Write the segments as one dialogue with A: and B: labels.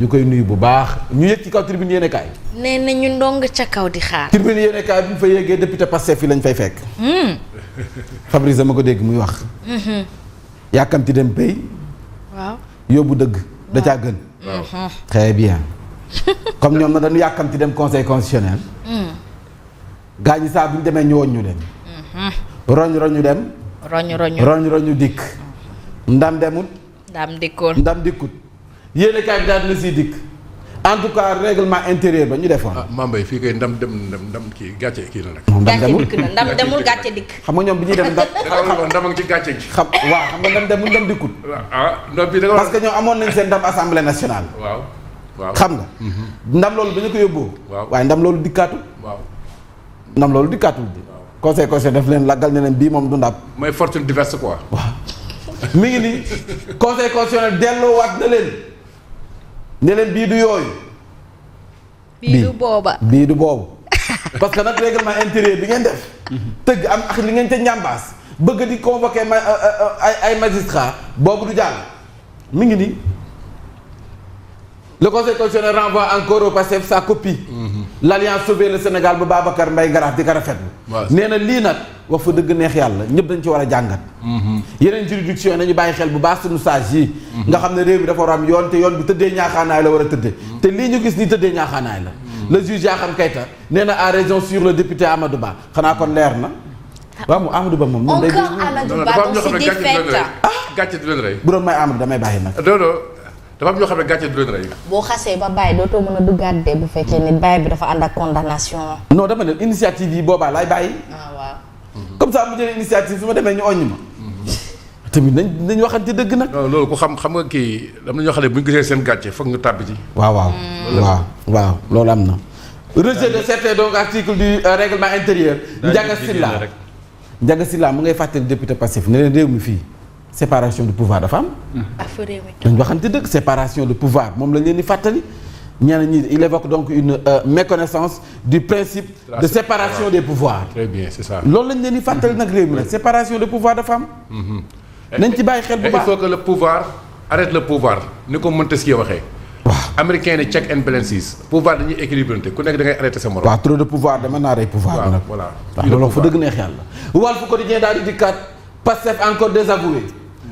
A: ñu koy nuyu bu baax ñu yëg ci kaw tribune yéene kaay.
B: nee na ñu ndong ca kaw di xaar.
A: tribune yéene kaay bu ñu fa yéegee député Pastef fi lañ fay fekk. Fabrice ma ko dégg muy wax. yàkkamti dem pay.
B: waaw
A: yóbbu dëgg da caa gën. très bien. comme ñoom na dañu yàkkamti dem conseil constitutionnel. gaa ñi saa bu ñu demee ñu woon ñu dem. roñu dem. roñu dikk. ndam demut. ndam dikkut. yéene kaay bi daal dina siy dikk. en tout cas règlement intérieur ba ñu defoon.
C: Mambay fii kay ndam kii gàcce kii la nag.
B: gàcce dikk na ndam demul gàcce dikk.
A: xam nga ñoom bi ñuy dem
C: ndam ak ci gàcce gi.
A: xam nga ndam demul ndam dikkut.
C: ndam bi da
A: parce que ñoom amoon nañ seen ndam assemblée nationale.
C: waaw
A: xam nga. ndam loolu ba ñu ko yóbboo. waaye ndam loolu dikkaatul. ndam loolu dikkaatul bi. conseil daf leen laggal ne leen bii moom du ndam.
C: mooy fortune diverse quoi.
A: waaw mi ngi nii conseil constitutionnel delloowaat na leen. ne leen bii du yooyu.
B: bii du booba
A: bii du boobu. parce que nag règlement intérieur bi ngeen def. tëgg am ak li ngeen ca njàmbaas. bëgg di convoquer ay magistrats boobu du jàll. mi ngi nii. le conseil constitutionnel renvoie encore au Pastef sa copie. l'alliance sauver le Sénégal bu Babacar Mbaye Ngaraaf di ko rafetlu. nee na lii nag wax fa dëgg neex yàlla ñëpp dañ ci war a jàngat. yeneen juridiction nañu bàyyi xel bu baax suñu sage yi. nga xam ne réew mi dafa war a am yoon te yoon bi tëddee ñaaxaanaay la war a tëddee. te lii ñu gis nii tëddee ñaaxaanaay la. le juge Yakham Keïta nee na a raison sur le député Amadou Ba xanaa kon leer na. waaw mu Amadou Ba moom.
B: encore Amadou Ba donc si défaite.
C: gàcce du leen rey.
A: bu doon may Amadou damay bàyyi nag.
C: dafa am ñoo xam ne gàcce du leen rey.
D: boo xasee ba bàyyi dootoo mën a duggaat de bu fekkee ne bàyyi bi dafa ànd ak condamnation.
A: non dama ne initiative yi boobaa laay bàyyi.
D: waaw.
A: comme ça mu jëlee initiative su ma demee ñu oññ ma. tamit nañ waxante dëgg nag.
C: non loolu ku xam nga kii am na ñoo xam ne bu ñu gisee seen gàcce foog ñu tàbbi ci.
A: waaw loolu am na. rejet de certains donc articles du règlement intérieur. Ndiaga Sylla mu ngay fàttali député Pastef ne leen réew mi fii. séparation de pouvoir dafa am. dañ waxante dëgg séparation de pouvoir moom lañ leen di fàttali. ñeneen ñi il évoque donc une méconnaissance du principe de séparation des pouvoirs.
C: très bien c'est ça.
A: loolu lañ leen di fàttali nag réew mi nag séparation de pouvoir dafa am. nañ ci bàyyi xel bu baax
C: il faut que le pouvoir arrête le pouvoir ni ko Montesquieu waxee.
A: waaw
C: américain ne check and balances. pouvoir dañuy équilibré ku nekk da ngay arrêté sa morom.
A: waaw trop de pouvoir dama naa rey pouvoir bi nag.
C: voilà
A: loolu fa dëgg neex yàlla. Walf Quotidien daal di dikkaat Pastef encore désavoué.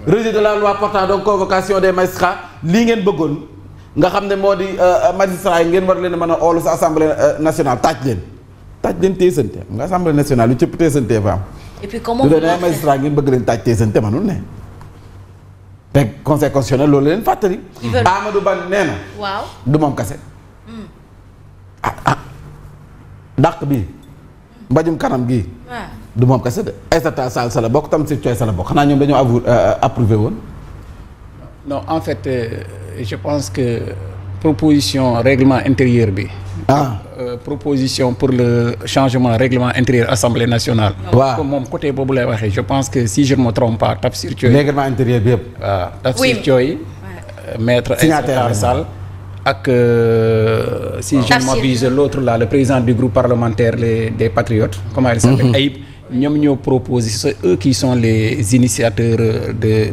A: rejet de la loi portant donc convocation des magistrats lii ngeen bëggoon nga xam ne moo di magistrats yi ngeen war leen a mën a oolu sa assemblée nationale taaj leen téesante nga assemblée nationale lu cëpp téesante fa am.
B: et puis comment
A: du dee magistrat ngeen bëgg leen taaj téesante manul ne. te conseil constitutionnel loolu leen fàttali. Amadou Ba nee na.
B: waaw
A: du moom kase. dàq bii mbajum kanam gii. du moom kese de Aïssata Tall Sall bokk tam si cooy Sall bokk xanaa ñoom dañoo approuvé woon.
E: non en fait je pense que proposition règlement intérieur bi. proposition pour le changement règlement intérieur assemblée nationale.
A: waaw
E: comme moom côté boobu lay waxee je pense que si je ne me trompe pas Tafsir Thioye.
A: règlement intérieur bi yëpp.
E: waaw Tafsir Thioye. maître Aïssata Sall ak si je ne m'abuse l'autre là le président du groupe parlementaire des patriotes. comment il s'appelle Ayib. ñoom ñoo proposé c'est eux qui sont les initiateurs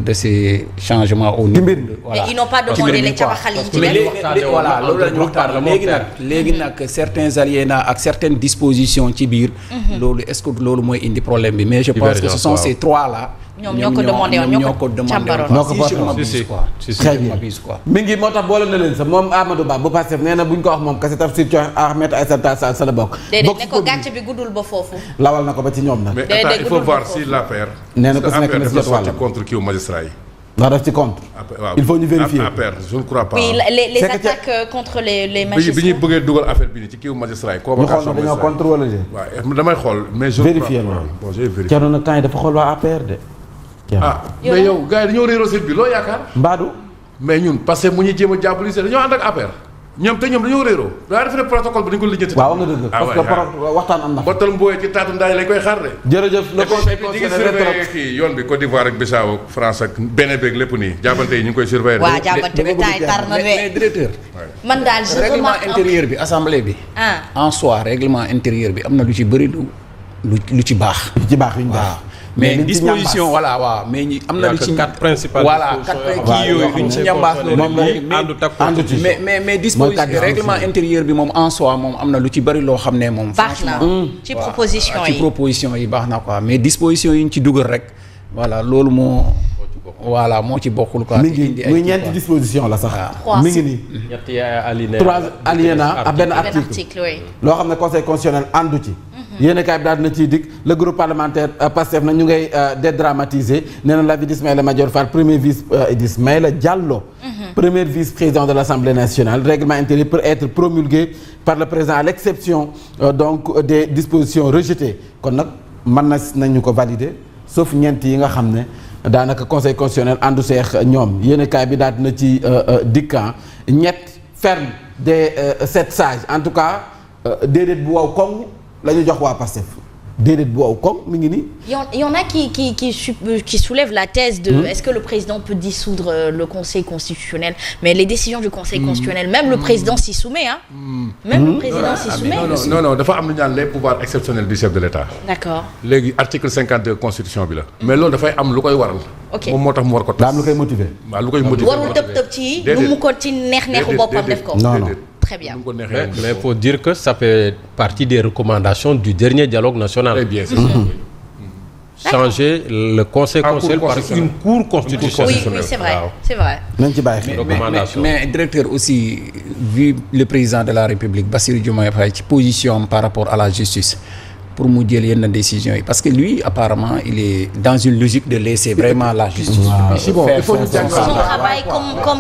E: de ces changements au niveau.
B: voilà mais ils n'ont pas demandé les cabaxal yi ci
E: voilà loolu la ñu waxtaan léegi nag certains alinéas ak certaines dispositions ci biir. loolu est-ce que loolu mooy indi problème bi mais je pense que ce sont ces trois là.
B: ñoom ñoo ko demandé woon ñoo ko càmbaroon
A: mi ngi moo tax boole na leen sax moom Amadou Ba bu Pastef nee na bu ñu ko wax moom kese Tafsir Thioye Ahmed Aïssata Tall Sall bokk.
B: déedéet ne ko gàcce bi guddul ba foofu.
A: lawal na ko ba ci ñoom nag.
C: mais attends il faut voir si l'APR.
A: nee na ko si nekk na si jot wàll
C: contre kii magistrat yi.
A: ndax def ci contre. il faut ñu vérifier.
C: APR je ne crois pas.
B: oui les attaques contre les magistrats.
C: bi ñuy bëggee dugal affaire bi nii ci kii magistrat yi. convocation
A: ñu xool dañoo contre wala de.
C: waaw damay xool mais je.
A: vérifier loolu
C: bon j'ai vérifié.
A: Thierno nag temps yi dafa xool waa APR de.
C: mais yow gars yi dañoo réeroo seen bi loo yaakaar.
A: Mbadou.
C: mais ñun parce que mu ñuy jéem a jàppale dañoo ànd ak APR. ñoom dañoo réeroo. daa def ne protocole bi dañu ko lijjanti.
A: waaw nga dëgg parce que waxtaan am na.
C: bottal mbooy ci taatu ndaay lañ koy xaar de.
A: jërëjëf le conseil
C: constitutionnel kii yoon bi Côte d'Ivoire ak Bissau ak France ak Bénin beeg lépp nii jàppante yi ñu ngi koy surveiller.
B: waaw jàppante bi temps yi tar na
E: mais directeur.
B: man daal je
E: règlement intérieur bi assemblée bi. en soi règlement intérieur bi am na lu ci bëri lu ci baax.
A: lu ci baax yu ñu
E: waaw mais
A: liñ ci
E: disposition
A: ñambaas.
E: voilà waaw mais ñi am na lu ci
F: quatre principales
E: voilà
F: dispositions
E: quatre kii yooyu luñ ci ñambaas loolu
A: moom lay àndu ci.
E: mais disposition
A: quatre
E: règlement intérieur bi moom en soi moom am na lu ci bëri loo xam ne moom
B: baax na ci
E: waaw,
B: proposition
E: ci
B: yi.
E: proposition yi baax na quoi mais disposition yi ñu ci dugal rek voilà loolu moo voilà moo ci bokkul quoi
A: mi
E: te indi
A: ngi
E: ay
A: muy
E: kii,
A: ñeenti
E: quoi.
A: disposition la sax.
B: Trois.
A: mi ngi nii.
F: ñetti alinéa
A: 3 alinéa ak benn
B: benn
A: article.
B: article oui.
A: loo xam ne conseil constitutionnel àndu ci. yéen kaay bi daal dina ciy dikk le groupe parlementaire Pastef na ñu ngay dédramatiser nee na l'avis d'Ismaïla Madior Fall premier vice d'Ismaïla Diallo. premier vice-président de l'Assemblée nationale règlement intérieur peut être promulgué par le président à l'exception donc des dispositions rejetées kon nag mën nañu ko valider sauf ñeent yi nga xam ne daanaka conseil constitutionnel àndu seex ñoom yéen kaay bi daal dina ci dikkan ñett ferme des 7 sages en tout cas déedéet bu waw koŋ la ñu jox waa Pastef déedéet bu waw koŋ mi ngi nii.
B: Il y en a qui soulèvent la thèse de est-ce que le président peut dissoudre le Conseil constitutionnel, mais les décisions du Conseil constitutionnel, même le président s'y soumet hein. Même le président s'y soumet.
C: non dafa am lu ñu naan les pouvoirs exceptionnels du chef de l'État.
B: D'accord.
C: léegi article 52 constitution bi la. mais loolu dafay am lu koy waral.
B: Ok.
C: moom moo tax mu war ko tas.
A: daa am lu koy motiver.
C: waaw lu koy motiver.
B: warul tëb ci lu mu ko ci neex-neexu boppam def ko.
A: Non, non.
B: Très bien.
C: lu mu ko neexee
F: mais il faut dire que ça fait partie des recommandations du dernier dialogue national.
C: très bien c'est ça.
F: Changer le conseil
C: En cour
F: constitutionnel par
C: constitutionnelle.
F: une cour constitutionnelle.
B: Oui, c'est vrai.
F: Waaw.
B: C'est vrai.
A: nañ ci bàyyi xel.
F: recommandation.
E: mais directeur aussi vu le président de la République Bassirou Diomaye Faye ci position am par rapport à la justice pour mu jël yenn décisions yi parce que lui apparemment il est dans une logique de laisser vraiment la justice
C: il faut ñu jàng
B: Son travail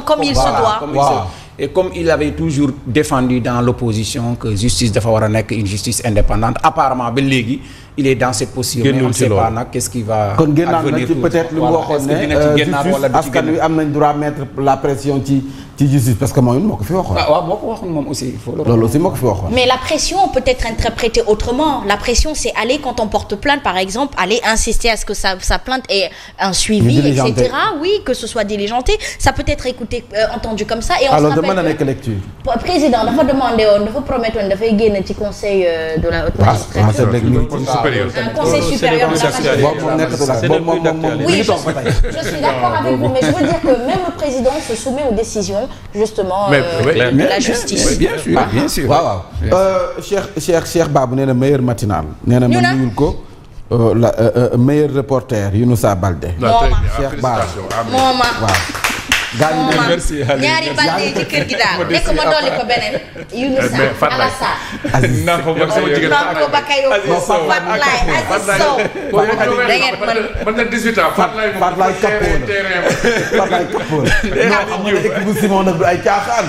B: comme il se doit.
E: comme il se- et comme il avait toujours défendu dans l'opposition que justice dafa war a nekk une justice indépendante apparemment ba léegi il est dans cette posture mais on
F: Génnul
E: ne
F: ci
E: sait pas
F: loolu.
E: nag qu'est-ce qui va
A: kon génnaat na
E: advenir
A: ci
E: tout.
A: peut-être lu mu
E: Voilà.
A: waxoon
E: Est-ce que dina ci génnaat wala du ci
A: askan wi
E: génnaat?
A: am nañ droit mettre la pression ci justice parce que moom it moo ko fi waxoon.
E: waaw moo ko waxoon moom aussi il faut le
A: loolu aussi moo ko fi waxoon.
B: Mais la pression peut être interprétée autrement. La pression, c'est aller, quand on porte plainte, par exemple, aller insister à ce que sa plainte ait un suivi,
A: Diligenté.
B: etc. Oui, que ce soit diligenté. Ça peut être écouté, entendu comme ça. Et on
A: alors
B: se
A: de mën a
B: rappelle
A: nekk lecture.
B: que président dafa demandé woon, dafa promettre woon dafay génn ci conseil de la haute magistrature.
C: supérieur.
B: Un conseil supérieur de la magistrature.
A: boobu moom nekkatu la
F: C'est
A: boobu
F: le
A: moom
F: plus
A: mi
B: Oui,
A: ngi
B: je
A: toog ba tey.
B: suis d'accord avec vous, mais je veux dire que même le président se soumet aux décisions, justement,
C: Mais-
B: de la justice.
E: Oui, bien sûr.
A: waaw waaw Cheikh Babou nee na meilleur matinal. nee na
B: Ñu
A: ma
B: na.
A: nuyul ko la meilleur reporter Younoussa Baldé.
C: Non, très bien.
A: Cheikh Bara.
C: Félicitations. Amen.
B: Mooma.
A: waaw. gaañu ne
B: mooma
E: merci, Ali.
B: ñaari bànqee ci kër gi daal nekk ma dolli ko beneen. Younoussa
C: mais Fatlaye.
B: Alassane.
A: Aziz
E: naa ko ba sama jigéen
B: naan ko Bakayo. Fatlaye Aziz Sow. da ngeen
C: man nag 18 ans.
A: Fatlaye Kappo la. non xam nga ne équipe bu Simon nag du ay caaxaan.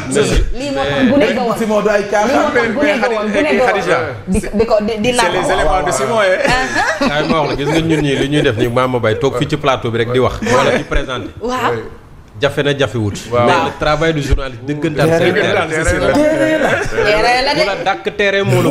B: lii moo tax gune ga woon.
A: Simon du ay
B: lii
A: caaxaan.
B: moo tax gune ga woon gune ga woon. di
E: c'est les éléments de Simon
F: waaye ma wax la gis nga ñun ñii li ñuy def nii Mama Baye toog fii ci plateau bi rek di wax wala di présenter
B: waaw.
F: jafe na jafewut
C: Waaw.
F: mais le travail du journaliste dëggantaan
A: Terrain
F: c'est
A: la.
F: terrain
A: téere la.
B: terrain la
F: bu la
B: de.
F: dàkk terrain moo la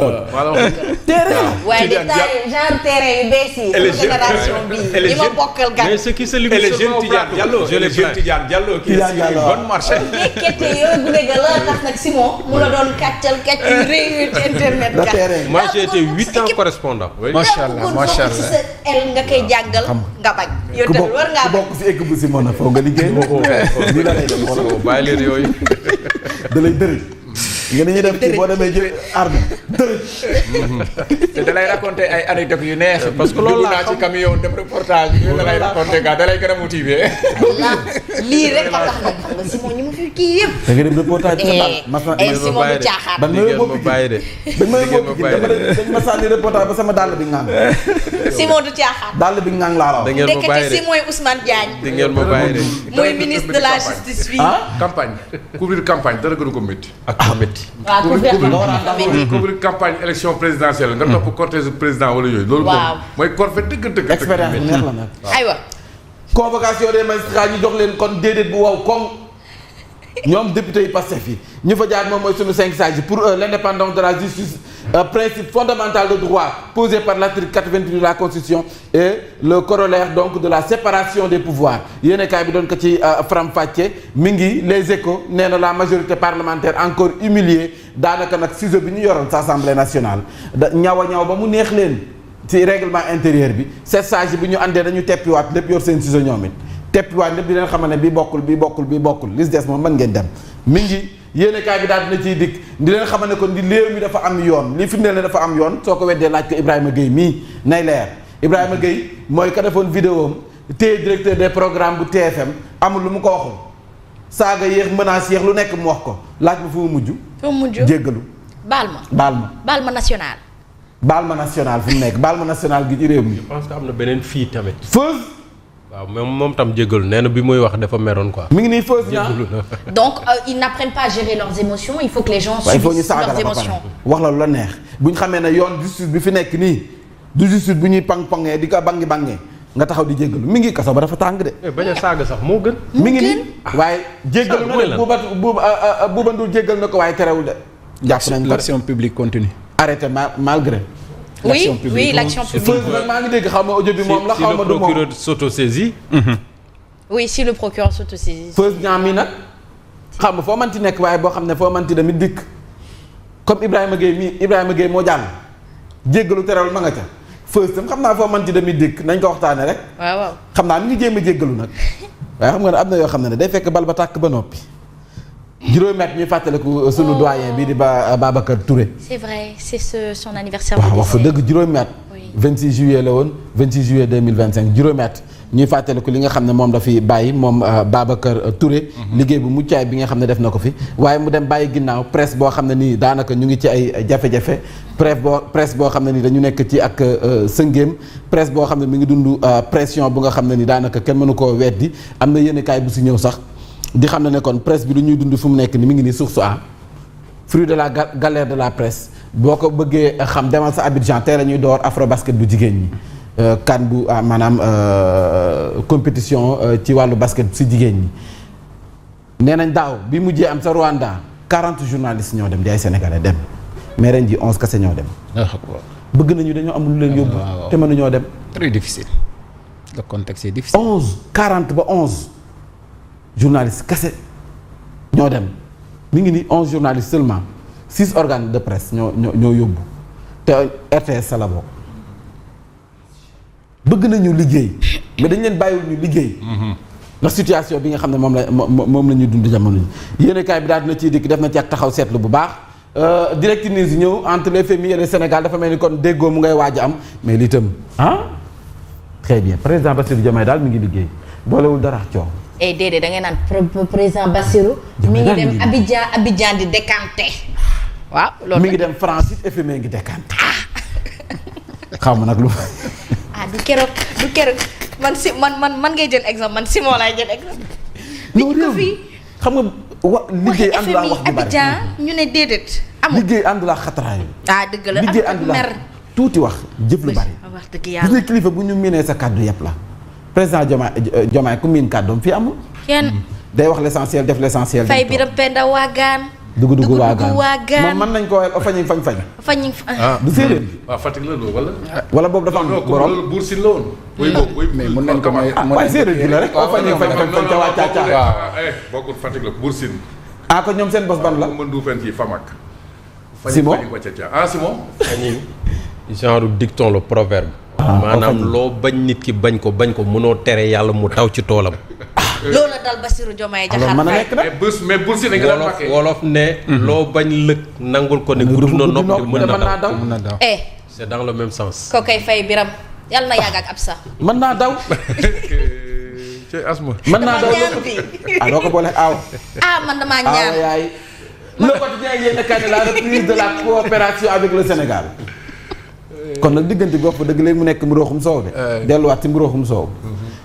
F: mën
A: téere.
B: waaye détail genre terrain yu bees yi.
E: le
B: génération bii li ma bokkal gan.
F: mais ce qui se limite
E: et le
F: seulement
E: jeune
F: au
E: Tidiane
F: plateau,
E: Diallo
F: je
E: et le
F: les
E: jeune
F: plains.
E: Tidiane Diallo qui est
A: Tidiane
E: sur une
A: Diallo.
E: bonne marché
B: nekkete yooyu gune ga la tax nag Simon mu la doon kàccal kàcc yu réew ci internet
A: Le
B: ga.
A: terrain.
F: moi j'ai été 8 ans correspondant
E: macha allah macha
B: si
E: allah
B: sa el nga koy jàngal nga bañ. yow
A: ku
B: tamit war ngaa
A: ku bokk si équipe bu Simon nag foog nga liggéey. lii la lay def xoolal.
F: bàyyi leen yooyu
A: da lay dërëj. nga ni ñuy def kii boo demee jël arme dërëj.
E: te da lay raconter ay anecdotes yu neex
F: parce que loolu
E: dugg
F: laa
E: naa ci camion dem reportage bi da lay raconter gaa da lay gën a motiver
B: lii rek a tax nag xam nga Simon ñu mu fi kii yëpp.
A: da nga dem reportage ci daal. mas na
B: Simon du caaxaan.
A: ban
F: di ngeen ma bàyyi de
A: dañ ma
F: di ngeen ma
A: yóbbu
F: bàyyi de
A: dañ ma sànni reportage ba sama dàll bi ngang.
B: Simon du caaxaan.
A: dàll bi ngang laa la
F: da
A: wax.
F: ngeen ma
B: ndekete
F: bàyyi de
B: Simon Ousmane Diagne.
F: di ngeen ma bàyyi de
B: mooy ministre de la justice fii.
A: ah
C: campagne couvrir campagne dara gënu ko métti.
F: ak métti
B: waaw ku fexe
C: couvrir campagne élection présidentielle nga topp cortège président wala yooyu. loolu moom
B: Waaw.
C: mooy corvée dëgg-dëgg.
A: expérience bu neex la nag.
B: aywa.
A: convocation des magistrats ñu jox leen kon déedéet bu waw koŋ ñoom député yi Pastef yi ñu fa jaar moom mooy sunu 5 sages pour l'indépendance de la justice principe fondamental de droit posé par l'article 88 de la Constitution et le corollaire donc de la séparation des pouvoirs yéene kaay bi doon ko ci faram-fàcce mi ngi les échos nee na la majorité parlementaire encore humiliée daanaka nag ciseau bi ñu yoroon sa assemblée nationale da ñaw a ñaw ba mu neex leen ci règlement intérieur bi 7 sages yi bu ñu àndee dañu teppiwaat lépp yor seen ciseau ñoom it teppiwaat lépp di leen xamal ne bii bokkul li si des moom mën ngeen dem mi ngi yéenekaay bi daal dina ciy dikk di leen xamal ne kon di réew mi dafa am yoon li firndeel ne dafa am yoon soo ko weddee laaj ko Ibrahima Gueye mii nay leer Ibrahima Gueye mooy ka defoon vidéo am téye directeur des programmes bu TFM amul lu mu ko waxul saaga yéex menace yéex lu nekk mu wax ko laaj ma fu mu mujj jéggalu baal ma national fu mu nekk baal ma national gi ci réew mi.
F: je pense que am na beneen fii tamit.
A: Feuz.
F: waaw moom tam jéggalu nee na bi muy wax dafa meroon quoi.
A: mi ngi nii Feuz ñaa
B: donc ils n'apprennent pas à gérer leurs émotions il faut que les gens subissent leurs émotions.
A: wax la lu la neex bu ñu xamee ne yoon justice bi fi nekk nii du justice bu ñuy pang-pangee di ko bangi-bangee nga taxaw di jéggalu mi ngi kaso ba dafa tàng de.
F: bañ a saaga sax moo gën.
A: mi ngi nii waaye jéggalu na ne Bouba Ndour jéggal na ko waaye terewul de. jàpp nañ ko
E: l'action publique continue.
A: arrêté malgré.
B: oui l'action publique.
A: Feuz nag maa ngi dégg xaw ma audio bi moom la xaw ma du moom
F: si le procureur s'autosaisit.
B: oui si le procureur s'autosaisit.
A: Feuz ñaam mi nag xam nga foo manti nekk waaye boo xam ne foo manti damit dikk comme Ibrahima Gueye moo jàll jéggalu terewul ma nga ca Feuz tam xam naa foo manti damit dikk nañ ko waxtaane rek.
B: waaw
A: xam naa mi ngi jéem a jéggalu nag waaye xam nga ne am na yoo xam ne day fekk bal ba tàkk ba noppi. juróomi at ñuy fàttaliku sunu doyen bii di Babacar Touré.
B: c'est vrai c'est son anniversaire.
A: waaw wax fa dëgg juróomi at. 26 juillet la woon 26 juillet 2025 juróomi at ñuy fàttaliku li nga xam ne moom la fi bàyyi moom Babacar Touré. liggéey bu muccaay bi nga xam ne def na ko fi waaye mu dem bàyyi ginnaaw presse boo xam ne nii daanaka ñu ngi ci ay jafe-jafe presse boo xam ne nii dañu nekk ci ak sëngéem presse boo xam ne mi ngi dund pression bu nga xam ne nii daanaka kenn mënu koo weddi am na yéenekaay bu si ñëw sax. di xam ne kon presse bi lu ñuy dund fu mu nekk ni mi ngi nii source a fruit de la galère de la presse boo ko bëggee xam demal sa Abidjan tey la ñuy door afro basket bu jigéen ñi kan bu maanaam compétition ci wàllu basket si jigéen ñi nee nañ daaw bi mujjee am sa Rwanda 40 journalistes ñoo dem di ay sénégalais dem mais ren ji 11 kese ñoo dem bëgg nañu dañoo amul lu leen yóbbu te mënuñoo dem
E: très difficile le contexte est difficile
A: 40 ba 11 journalistes kese ñoo dem mi ngi ni 11 journalistes seulement 6 organes de presse ñoo yóbbu te RTS sa la bokk bëgg nañu liggéey mais dañ leen bàyyiwul ñu liggéey. ndax situation bi nga xam ne moom la ñuy dund jamono ji yéenekaay bi daal dina ciy dikk def na ci ak taxaw seetlu bu baax Direct News ñëw entre les FMI et le Sénégal dafa mel ni kon déggoo mu ngay waaj a am mais lii tam très bien président Bassirou Diomaye daal mi ngi liggéey boolewul dara coow.
B: déedéet da ngay naan président Bassirou mi ngi dem Abidjan di décanté waaw loolu
A: mi ngi dem France it FMI ngi décanté xaw ma nag lu
B: du keroog man ngay jël exemple man Simon laay jël exemple
A: non réew mi xam nga liggéey ànd laa wax ju bari
B: Abidjan ñu ne déedéet amul
A: liggéey ànd laa xatraay
B: dëgg la
A: liggéey ànd laa tuuti wax jëf lu bari
B: wax dëgg
A: gis
B: yàlla
A: nga kilifa bu ñu miinee sa kàddu yëpp la président Diomaye ku miin kàddoom fii amul
B: kenn
A: day wax l'essentiel def l'essentiel
B: fay biram penda waagaan
A: dugg waagaan
B: waagaan
A: moom mën nañ ko wel fañ
B: fañ
A: du séeréer
C: waaw Fatick la loolu
A: wala boobu dafa am borom
C: loolu Buur Sine la woon.
E: mais mun nañ ko may
A: waaye séeréer bi la rek fañ ca waa caaca
C: bokkul Fatick la Buur Sine.
A: ko ñoom seen bos ban la
C: mën du fen fii Famak.
A: Simon
C: Simon.
F: genre dicton le proverbe. maanaam loo bañ nit ki bañ ko mënoo tere yàlla mu taw ci toolam.
B: loolu dal Bassirou Diomaye Diakhar
A: mën a nekk nag
C: mais Buur Sine nga daan marqué.
F: wolof ne. loo bañ lëg nangul ko ne gudd na nopp mën na daw. c'est dans le même sens.
B: ko koy fay biram yàlla na yàgg ak ab sa
A: mën naa daw
C: ci asma.
A: mën naa daw doo ko boole aaw
B: man damaa ñaan
A: yaay le quotidien yéen a la reprise de la coopération avec le Sénégal kon nag diggante bi wax fa dëgg léegi mu nekk mburoxum soow de delluwaat ci mburoxum soow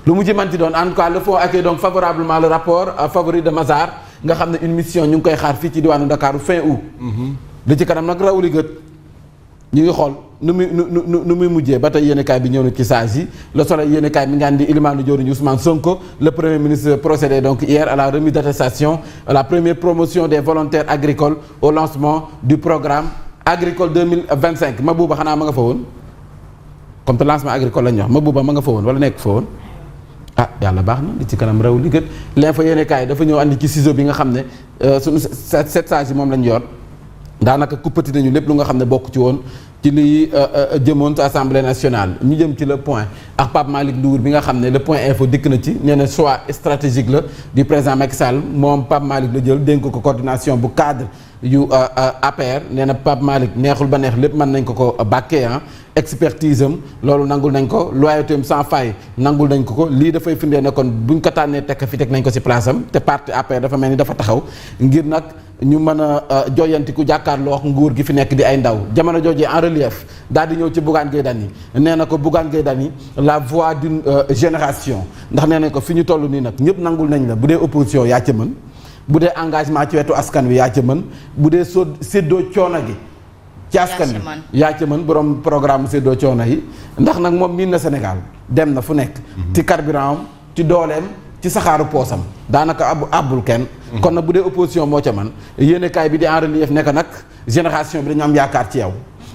A: lu mu ci manti doon en tout cas le fonds accueille donc favorablement le rapport favori de Mazars nga xam ne une mission ñu ngi koy xaar fii ci diwaanu Dakar fin août da ci kanam nag rawuli gët ñu ngi xool nu muy mujjee ba tey yéenekaay bi ñëw na ci sages yi Le Soleil yéenekaay mi ngaan di Elimane Diori Ousmane Sonko le premier ministre procédé donc hier à la remise d'attestation à la première promotion des volontaires agricoles au lancement du programme agricole 2025 Mabouba xanaa ma nga fa woon comme te lancement agricole lañu wax Mabouba ma nga fa woon wala nekk fa woon yàlla baax na li ci kanam raw li gët l'info yéenekaay dafa ñëw andi ci ciseau bi nga xam ne suñu 7 sages yi moom lañu yor daanaka kuppati nañu lépp lu nga xam ne bokk ci woon ci liy jëmoon ci assemblée nationale ñu jëm ci le point ak Pape Malick Ndour bi nga xam ne le point info dikk na ci nee na choix stratégique la du président Macky Sall moom Pape Malick la jël dénk ko coordination bu cadre yu APR nee na Pape Malick neexul ba neex lépp mën nañ ko bàkkee expertise am loolu nangul nañ ko loyauté am sans faille nangul nañ ko lii dafay firndee ne kon buñ ko tànnee tekk fi teg nañ ko ci place am te parti APR dafa mel ni dafa taxaw ngir nag ñu mën a joyantiku jàkkaarloo ak nguur gi fi nekk di ay ndaw jamono joojee en relief daal di ñëw ci Bougane Gueye Dany nee na ko Bougane Gueye Dany la voix d'une génération ndax nee nañ ko fi ñu toll nii nag ñëpp nangul nañ la bu dee opposition yaa ca mën bu dee engagement ci wetu askan wi yaa ca mën bu dee séddoo coono gi ci askan wi yaa ca mën borom programme séddoo coono yi ndax nag moom miin na Sénégal dem na fu nekk ci carburant am ci dooleem ci saxaaru poosam daanaka àbbul kenn kon nag bu dee opposition moo ca man yéenekaay bi di en relief nekk nag génération bi dañu am yaakaar ci yow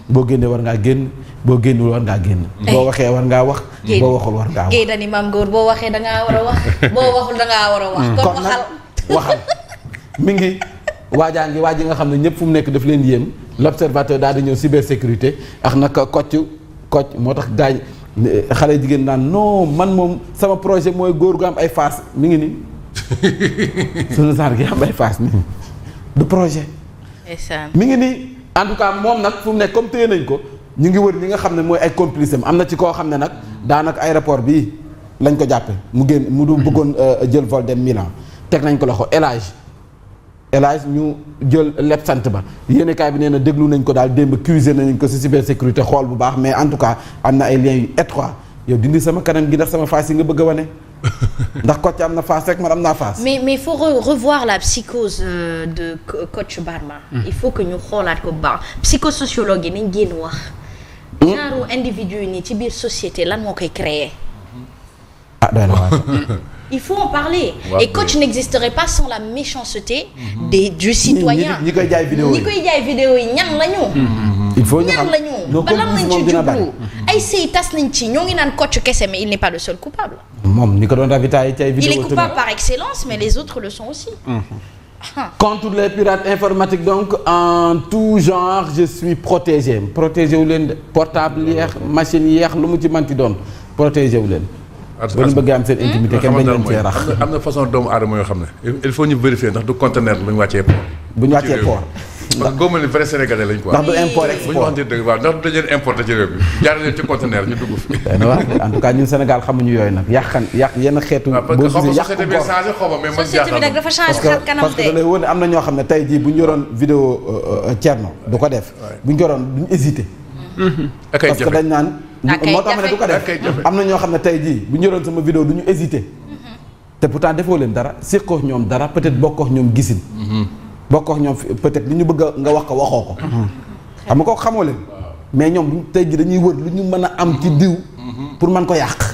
A: boo génnee war ngaa génn boo génnul war ngaa génn boo waxee war ngaa wax boo waxul war ngaa wax
B: Gueye Dany Mame Goor boo waxee dangaa war a wax boo waxul dangaa war a wax kon
A: waxal mi ngi waajaa ngi waaj yi nga xam ne ñëpp fu mu nekk daf leen yéem l'observateur daal di ñëw cybersécurité ak nag kocc moo tax gaañ xale jigéen naan non man moom sama projet mooy góor gu am ay face mi ngi ni sunu genre gi am ay face mi du projet mi ngi ni en tout cas moom nag fu mu nekk comme téye nañ ko ñu ngi wër ñi nga xam ne mooy ay complice am na ci koo xam ne nag daanaka aéroport bii lañ ko jàppe mu génn mu du bëggoon jël vol dem Milan teg nañ ko loxo Elage ñu jël lépp sant ba yéenekaay bi nee na déglu nañ ko daal démb cuisé nañ ko ci cybersécurité xool bu baax mais en tout cas am na ay liens yu étroits yow dindi sama kanam gi ndax sama face yi nga bëgg a wane ndax Kocc am na face rek man am naa face.
B: mais il faut revoir la psychose de Kocc Barma. Il faut que ñu xoolaat ko bu baax psychosociologue yi nañ génn wax. genre individu yi nii ci biir société lan moo koy créer.
A: ah doy na waar.
B: Il faut en parler. Et Kocc n'existerait pas sans la méchanceté du citoyen.
A: ñi koy jaay vidéo
B: yi ñan lañu.
A: il faut ñu xam
B: ñan lañu ba lan lañ ci jublu ay sëy tas nañ ci ñoo ngi naan Kocc kese mais il n'est pas le seul coupable.
A: moom ñi ko doon ravitaay ci ay vidéo.
B: Il est coupable par excellence mais les autres le sont aussi.
A: Contre les pirates informatiques donc en tout genre je suis protégé wu leen de portable yeex machine yeex lu mu ci manti doon protégé wu leen. ba ñu bëggee am seen intimité kenn dañ leen cee rax.
C: am na façon doomu aadama yoo xam ne il faut ñu vérifier ndax du conteneur bu ñu wàccee port.
A: bu ñu wàccee port.
C: parce que góob ni vrai sénégalais lañ quoi.
A: ndax du import export
C: bu ñu waxante dëgg waaw ndax du dañu leen importé ci réew mi jaar leen ci conteneur ñu dugg fi.
A: en tout cas ñun Sénégal xamuñu yooyu nag yàq yenn xeetu. boo gisee yàq
C: société bi changé xaw ma mais man
B: société bi nag dafa changé xar kanam
A: parce que da lay wóor ne am na ñoo xam ne tey jii bu ñu yoroon vidéo Thierno du ko def. bu ñu yoroon duñu hésité. parce que dañ naan. moo tax ma ne du ko def am na ñoo xam ne tey jii bu ñu yoroon sama vidéo du ñu hésité. te pourtant defoo leen dara séqoo ñoom dara peut-être bokkoo ñoom gisin. bokkoo ñoom peut-être li ñu bëgg nga wax ko waxoo ko. xam nga kooku xamoo leen. mais ñoom tey jii dañuy wër lu ñu mën a am ci diw. pour mën ko yàq.